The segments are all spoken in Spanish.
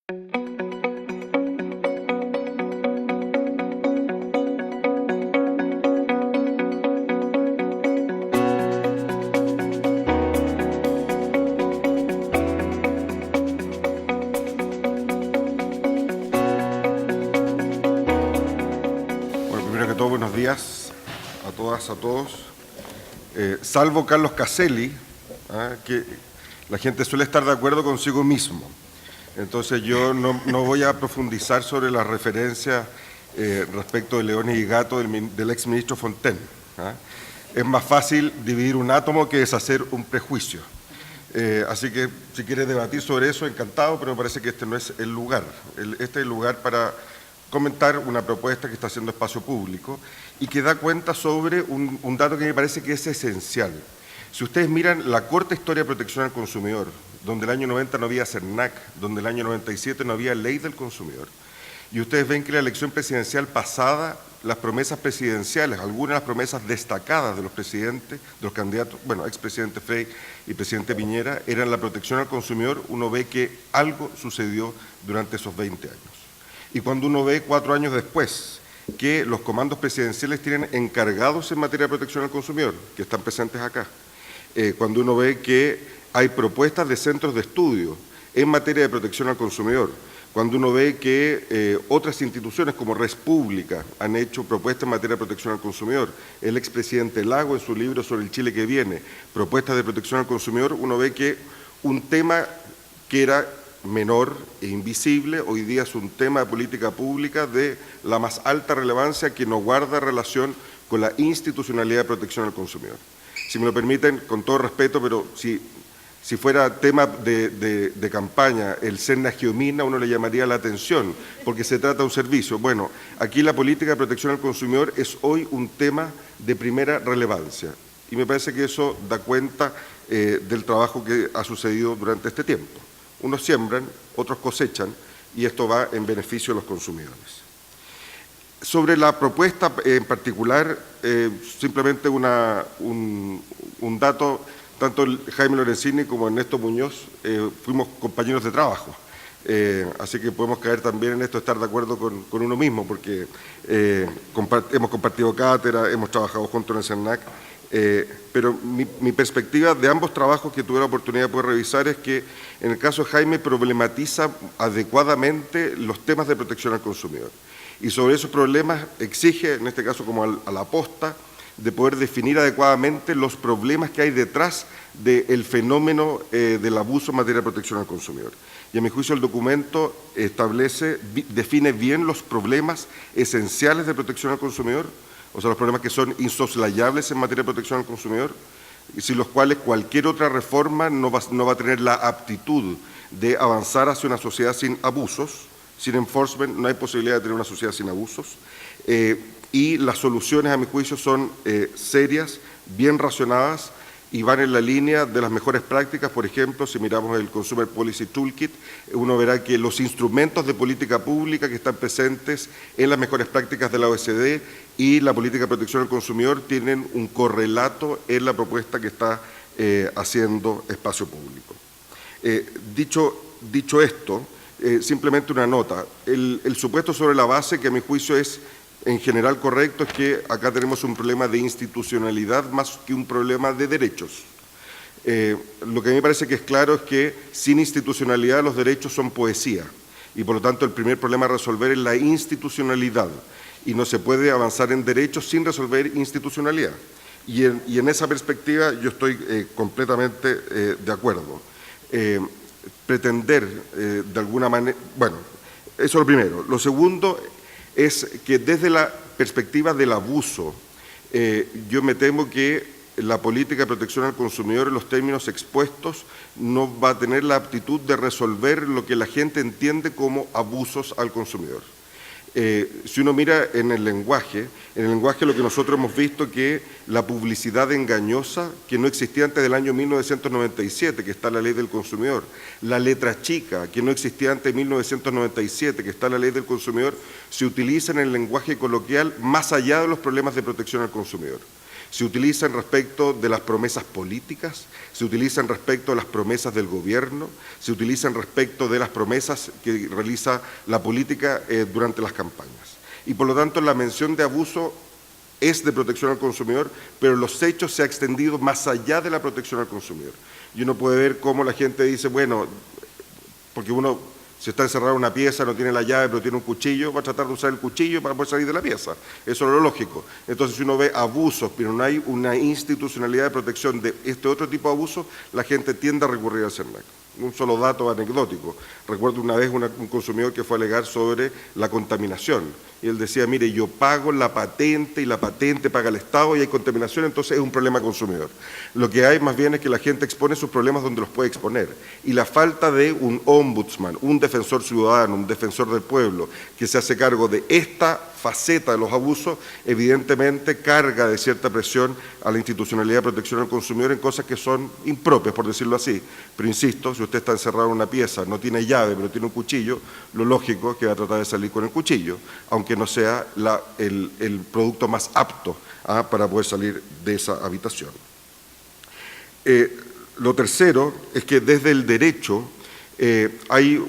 Bueno, primero que todo, buenos días a todas, a todos. Salvo Carlos Caselli, que la gente suele estar de acuerdo consigo mismo. Entonces yo no voy a profundizar sobre las referencias respecto de Leones y Gato del exministro Fontaine. Es más fácil dividir un átomo que deshacer un prejuicio. Así que si quieres debatir sobre eso, encantado, pero me parece que este no es el lugar. Este es el lugar para comentar una propuesta que está haciendo Espacio Público y que da cuenta sobre un dato que me parece que es esencial. Si ustedes miran la corta historia de protección al consumidor, donde el año 90 no había CERNAC, donde el año 97 no había ley del consumidor, y ustedes ven que la elección presidencial pasada, las promesas presidenciales, algunas de las promesas destacadas de los presidentes, de los candidatos, bueno, expresidente Frey y presidente Piñera, eran la protección al consumidor, uno ve que algo sucedió durante esos 20 años. Y cuando uno ve 4 años después que los comandos presidenciales tienen encargados en materia de protección al consumidor, que están presentes acá, cuando uno ve que hay propuestas de centros de estudio en materia de protección al consumidor, cuando uno ve que otras instituciones como Res Pública han hecho propuestas en materia de protección al consumidor, el expresidente Lago en su libro sobre el Chile que viene, propuestas de protección al consumidor, uno ve que un tema que era menor e invisible, hoy día es un tema de política pública de la más alta relevancia que no guarda relación con la institucionalidad de protección al consumidor. Si me lo permiten, con todo respeto, pero si fuera tema de campaña, el Serna Geomina, uno le llamaría la atención, porque se trata de un servicio. Bueno, aquí la política de protección al consumidor es hoy un tema de primera relevancia, y me parece que eso da cuenta del trabajo que ha sucedido durante este tiempo. Unos siembran, otros cosechan, y esto va en beneficio de los consumidores. Sobre la propuesta en particular, simplemente un dato, tanto Jaime Lorenzini como Ernesto Muñoz fuimos compañeros de trabajo, así que podemos caer también en esto, estar de acuerdo con uno mismo, porque hemos compartido cátedra, hemos trabajado juntos en el CERNAC, pero mi perspectiva de ambos trabajos que tuve la oportunidad de poder revisar es que en el caso de Jaime problematiza adecuadamente los temas de protección al consumidor. Y sobre esos problemas exige, en este caso como a la posta, de poder definir adecuadamente los problemas que hay detrás del fenómeno del abuso en materia de protección al consumidor. Y a mi juicio el documento define bien los problemas esenciales de protección al consumidor, o sea, los problemas que son insoslayables en materia de protección al consumidor, y sin los cuales cualquier otra reforma no va a tener la aptitud de avanzar hacia una sociedad sin abusos. Sin enforcement no hay posibilidad de tener una sociedad sin abusos, y las soluciones, a mi juicio, son serias, bien racionadas y van en la línea de las mejores prácticas. Por ejemplo, si miramos el Consumer Policy Toolkit, uno verá que los instrumentos de política pública que están presentes en las mejores prácticas de la OECD y la política de protección al consumidor tienen un correlato en la propuesta que está haciendo Espacio Público. Dicho esto, simplemente una nota. El supuesto sobre la base, que a mi juicio es en general correcto, es que acá tenemos un problema de institucionalidad más que un problema de derechos. Lo que a mí me parece que es claro es que sin institucionalidad los derechos son poesía, y por lo tanto el primer problema a resolver es la institucionalidad, y no se puede avanzar en derechos sin resolver institucionalidad. Y en esa perspectiva yo estoy completamente de acuerdo. Pretender de alguna manera, bueno, eso es lo primero. Lo segundo es que desde la perspectiva del abuso, yo me temo que la política de protección al consumidor en los términos expuestos no va a tener la aptitud de resolver lo que la gente entiende como abusos al consumidor. Si uno mira en el lenguaje lo que nosotros hemos visto que la publicidad engañosa, que no existía antes del año 1997, que está la ley del consumidor, la letra chica, que no existía antes de 1997, que está la ley del consumidor, se utiliza en el lenguaje coloquial más allá de los problemas de protección al consumidor. Se utilizan respecto de las promesas políticas, se utilizan respecto de las promesas del gobierno, se utilizan respecto de las promesas que realiza la política durante las campañas. Y por lo tanto la mención de abuso es de protección al consumidor, pero los hechos se han extendido más allá de la protección al consumidor. Y uno puede ver cómo la gente dice, bueno, porque uno, si está encerrado en una pieza, no tiene la llave, pero tiene un cuchillo, va a tratar de usar el cuchillo para poder salir de la pieza. Eso es lo lógico. Entonces, si uno ve abusos, pero no hay una institucionalidad de protección de este otro tipo de abusos, la gente tiende a recurrir al CERNAC. Un solo dato anecdótico. Recuerdo una vez un consumidor que fue a alegar sobre la contaminación. Y él decía, mire, yo pago la patente y la patente paga el Estado y hay contaminación, entonces es un problema consumidor. Lo que hay más bien es que la gente expone sus problemas donde los puede exponer. Y la falta de un ombudsman, un defensor ciudadano, un defensor del pueblo, que se hace cargo de esta faceta de los abusos, evidentemente carga de cierta presión a la institucionalidad de protección al consumidor en cosas que son impropias, por decirlo así. Pero insisto, si usted está encerrado en una pieza, no tiene llave, pero tiene un cuchillo, lo lógico es que va a tratar de salir con el cuchillo, aunque no sea el producto más apto para poder salir de esa habitación. Lo tercero es que desde el derecho hay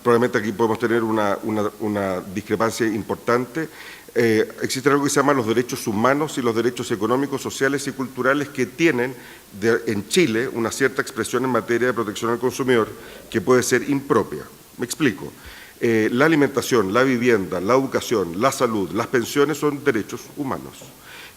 probablemente aquí podemos tener una discrepancia importante. Existe algo que se llama los derechos humanos y los derechos económicos, sociales y culturales que tienen en Chile una cierta expresión en materia de protección al consumidor que puede ser impropia. Me explico. La alimentación, la vivienda, la educación, la salud, las pensiones son derechos humanos.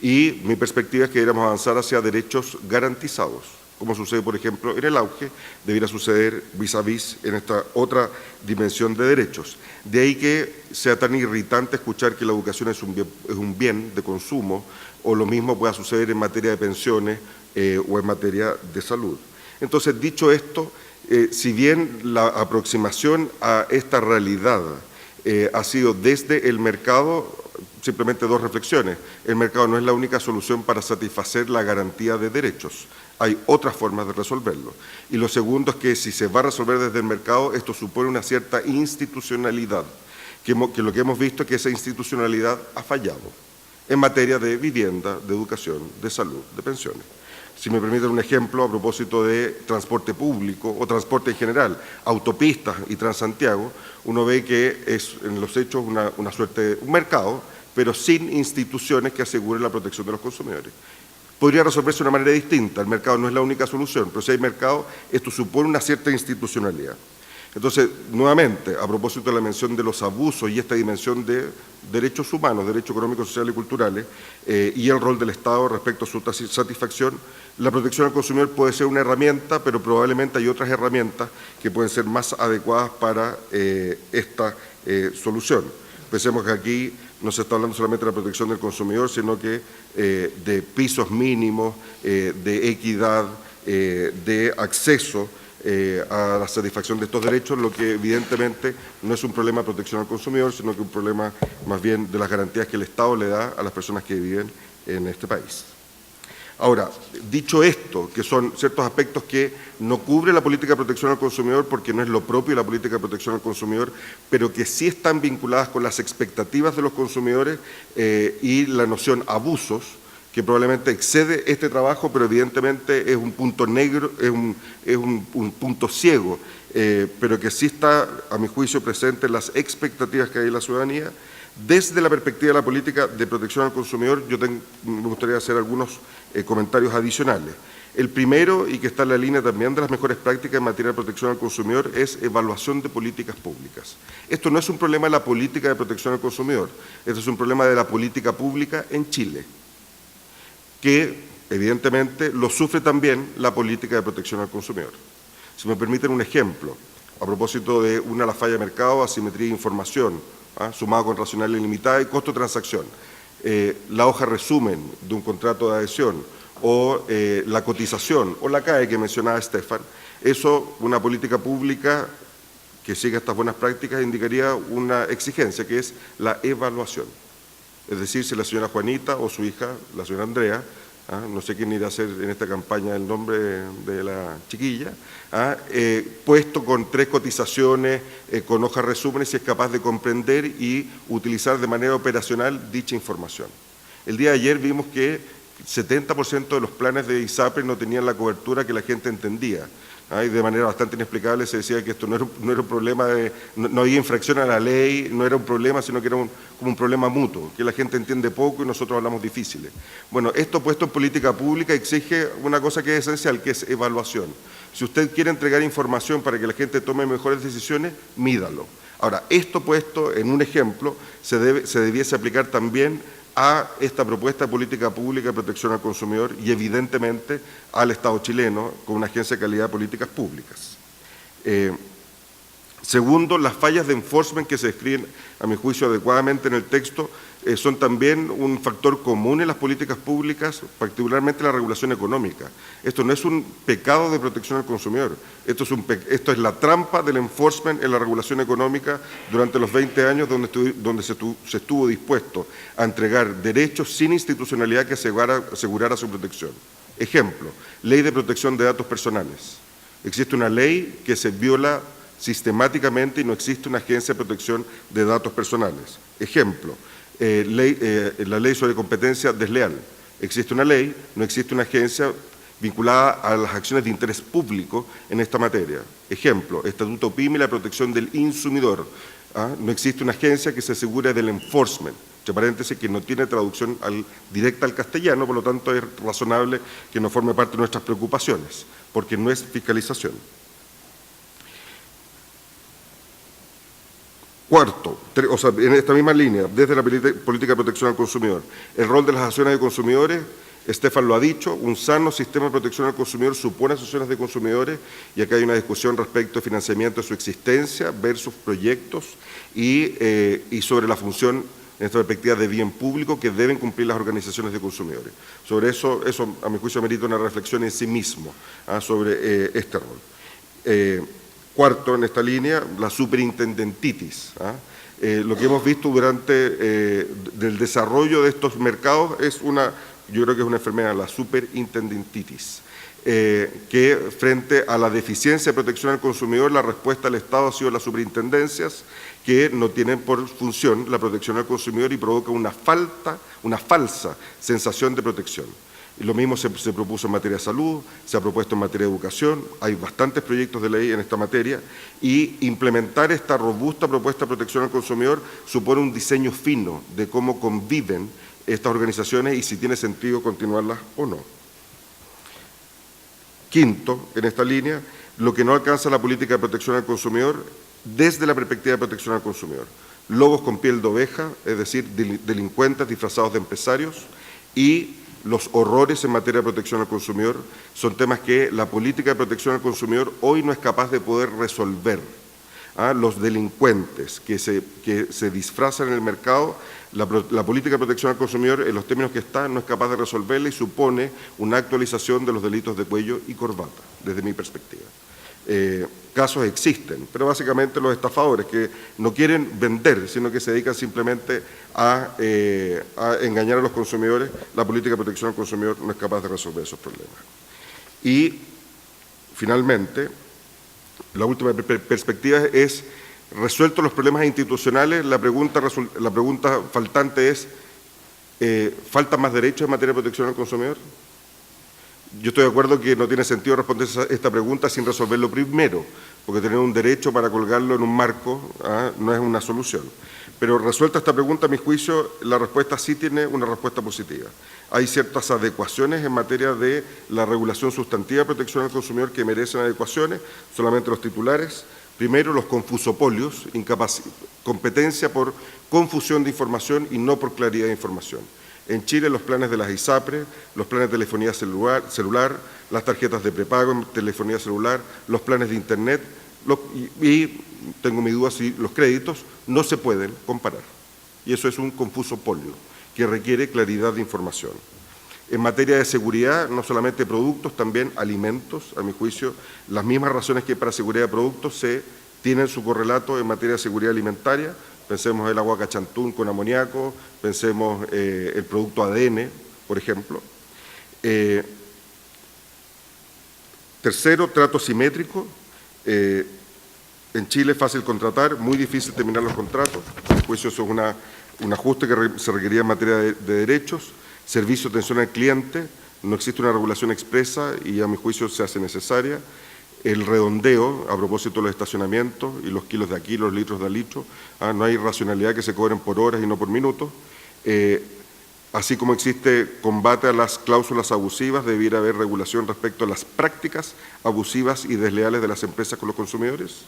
Y mi perspectiva es que deberíamos avanzar hacia derechos garantizados, como sucede, por ejemplo, en el auge, debiera suceder vis a vis en esta otra dimensión de derechos. De ahí que sea tan irritante escuchar que la educación es un bien de consumo, o lo mismo pueda suceder en materia de pensiones o en materia de salud. Entonces, dicho esto, si bien la aproximación a esta realidad ha sido desde el mercado, simplemente dos reflexiones. El mercado no es la única solución para satisfacer la garantía de derechos. Hay otras formas de resolverlo. Y lo segundo es que si se va a resolver desde el mercado, esto supone una cierta institucionalidad, que lo que hemos visto es que esa institucionalidad ha fallado en materia de vivienda, de educación, de salud, de pensiones. Si me permiten un ejemplo a propósito de transporte público o transporte en general, autopistas y Transantiago, uno ve que es en los hechos una suerte de un mercado, pero sin instituciones que aseguren la protección de los consumidores. Podría resolverse de una manera distinta, el mercado no es la única solución, pero si hay mercado, esto supone una cierta institucionalidad. Entonces, nuevamente, a propósito de la mención de los abusos y esta dimensión de derechos humanos, derechos económicos, sociales y culturales, y el rol del Estado respecto a su satisfacción, la protección al consumidor puede ser una herramienta, pero probablemente hay otras herramientas que pueden ser más adecuadas para esta solución. Pensemos que aquí no se está hablando solamente de la protección del consumidor, sino que de pisos mínimos, de equidad, de acceso a la satisfacción de estos derechos, lo que evidentemente no es un problema de protección al consumidor, sino que un problema más bien de las garantías que el Estado le da a las personas que viven en este país. Ahora, dicho esto, que son ciertos aspectos que no cubre la política de protección al consumidor porque no es lo propio de la política de protección al consumidor, pero que sí están vinculadas con las expectativas de los consumidores y la noción abusos, que probablemente excede este trabajo, pero evidentemente es un punto negro, es un punto ciego, pero que sí está, a mi juicio, presente en las expectativas que hay en la ciudadanía. Desde la perspectiva de la política de protección al consumidor, me gustaría hacer algunos comentarios adicionales. El primero, y que está en la línea también de las mejores prácticas en materia de protección al consumidor, es evaluación de políticas públicas. Esto no es un problema de la política de protección al consumidor, esto es un problema de la política pública en Chile, que evidentemente lo sufre también la política de protección al consumidor. Si me permiten un ejemplo, a propósito de la falla de mercado, asimetría de información, sumado con racional ilimitada y costo de transacción. La hoja resumen de un contrato de adhesión o la cotización o la CAE que mencionaba Estefan, eso, una política pública que siga estas buenas prácticas indicaría una exigencia que es la evaluación. Es decir, si la señora Juanita o su hija, la señora Andrea, no sé quién irá a hacer en esta campaña el nombre de la chiquilla, puesto con 3 cotizaciones, con hojas resúmenes, si es capaz de comprender y utilizar de manera operacional dicha información. El día de ayer vimos que 70% de los planes de ISAPRE no tenían la cobertura que la gente entendía. Y de manera bastante inexplicable se decía que esto no era un problema de, no había infracción a la ley, no era un problema, sino que era como un problema mutuo, que la gente entiende poco y nosotros hablamos difíciles. Bueno, esto puesto en política pública exige una cosa que es esencial, que es evaluación. Si usted quiere entregar información para que la gente tome mejores decisiones, mídalo. Ahora, esto puesto en un ejemplo, se debiese aplicar también a esta propuesta de política pública de protección al consumidor y evidentemente al Estado chileno con una agencia de calidad de políticas públicas. Segundo, las fallas de enforcement que se describen, a mi juicio, adecuadamente en el texto, son también un factor común en las políticas públicas, particularmente la regulación económica. Esto no es un pecado de protección al consumidor, esto es la trampa del enforcement en la regulación económica durante los 20 años donde se estuvo dispuesto a entregar derechos sin institucionalidad que asegurara su protección. Ejemplo, Ley de Protección de Datos Personales. Existe una ley que se viola sistemáticamente y no existe una agencia de protección de datos personales. Ejemplo, la ley sobre competencia desleal. Existe una ley, no existe una agencia vinculada a las acciones de interés público en esta materia. Ejemplo, Estatuto PYME y la protección del insumidor. No existe una agencia que se asegure del enforcement, entre paréntesis, que no tiene traducción directa al castellano, por lo tanto es razonable que no forme parte de nuestras preocupaciones, porque no es fiscalización. Cuarto, en esta misma línea, desde la política de protección al consumidor, el rol de las asociaciones de consumidores, Estefan lo ha dicho, un sano sistema de protección al consumidor supone asociaciones de consumidores y acá hay una discusión respecto de financiamiento de su existencia versus proyectos y sobre la función en esta perspectiva de bien público que deben cumplir las organizaciones de consumidores. Sobre eso a mi juicio merita una reflexión en sí mismo sobre este rol. Cuarto, en esta línea, la superintendentitis. Lo que hemos visto durante del desarrollo de estos mercados es yo creo que es una enfermedad, la superintendentitis, que frente a la deficiencia de protección al consumidor, la respuesta del Estado ha sido las superintendencias, que no tienen por función la protección al consumidor y provoca una falsa sensación de protección. Y lo mismo se propuso en materia de salud, se ha propuesto en materia de educación, hay bastantes proyectos de ley en esta materia y implementar esta robusta propuesta de protección al consumidor supone un diseño fino de cómo conviven estas organizaciones y si tiene sentido continuarlas o no. Quinto, en esta línea, lo que no alcanza la política de protección al consumidor desde la perspectiva de protección al consumidor. Lobos con piel de oveja, es decir, delincuentes disfrazados de empresarios y los horrores en materia de protección al consumidor son temas que la política de protección al consumidor hoy no es capaz de poder resolver. Los delincuentes que se disfrazan en el mercado, la política de protección al consumidor en los términos que está no es capaz de resolverla y supone una actualización de los delitos de cuello y corbata, desde mi perspectiva. Casos existen, pero básicamente los estafadores que no quieren vender, sino que se dedican simplemente a engañar a los consumidores, la política de protección al consumidor no es capaz de resolver esos problemas. Y, finalmente, la última perspectiva es, resueltos los problemas institucionales, la pregunta faltante es, ¿faltan más derechos en materia de protección al consumidor? Yo estoy de acuerdo que no tiene sentido responder esta pregunta sin resolverlo primero, porque tener un derecho para colgarlo en un marco no es una solución. Pero resuelta esta pregunta, a mi juicio, la respuesta sí tiene una respuesta positiva. Hay ciertas adecuaciones en materia de la regulación sustantiva de protección al consumidor que merecen adecuaciones, solamente los titulares. Primero, los confusopolios, competencia por confusión de información y no por claridad de información. En Chile, los planes de las ISAPRE, los planes de telefonía celular, las tarjetas de prepago en telefonía celular, los planes de Internet, y tengo mi duda si los créditos no se pueden comparar. Y eso es un confusopolio que requiere claridad de información. En materia de seguridad, no solamente productos, también alimentos, a mi juicio, las mismas razones que para seguridad de productos tienen su correlato en materia de seguridad alimentaria. Pensemos el agua cachantún con amoníaco, pensemos el producto ADN, por ejemplo. Tercero, trato simétrico. En Chile es fácil contratar, muy difícil terminar los contratos. A mi juicio eso es un ajuste que se requería en materia de derechos. Servicio de atención al cliente, no existe una regulación expresa y a mi juicio se hace necesaria. El redondeo, a propósito de los estacionamientos y los kilos de aquí, los litros de litro, no hay racionalidad que se cobren por horas y no por minutos. Así como existe combate a las cláusulas abusivas, debiera haber regulación respecto a las prácticas abusivas y desleales de las empresas con los consumidores.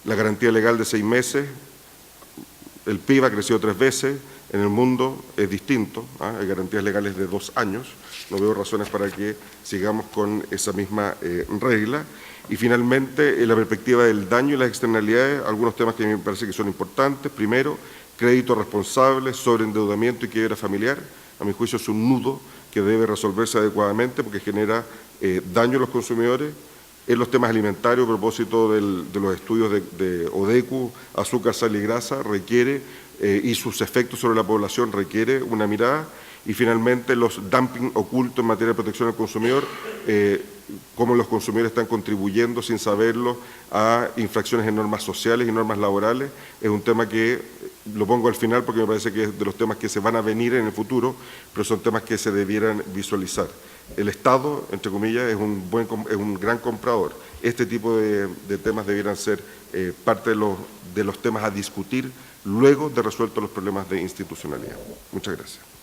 La garantía legal de 6 meses, el PIB ha crecido 3 veces, en el mundo es distinto, hay garantías legales de 2 años, no veo razones para que sigamos con esa misma regla. Y finalmente, en la perspectiva del daño y las externalidades, algunos temas que me parece que son importantes. Primero, crédito responsable, sobreendeudamiento y quiebra familiar. A mi juicio es un nudo que debe resolverse adecuadamente porque genera daño a los consumidores. En los temas alimentarios, a propósito de los estudios de ODECU, azúcar, sal y grasa, requiere, y sus efectos sobre la población requiere una mirada. Y finalmente, los dumping ocultos en materia de protección al consumidor, cómo los consumidores están contribuyendo sin saberlo a infracciones en normas sociales y normas laborales. Es un tema que lo pongo al final porque me parece que es de los temas que se van a venir en el futuro, pero son temas que se debieran visualizar. El Estado, entre comillas, es un gran comprador. Este tipo de temas debieran ser parte de los temas a discutir luego de resueltos los problemas de institucionalidad. Muchas gracias.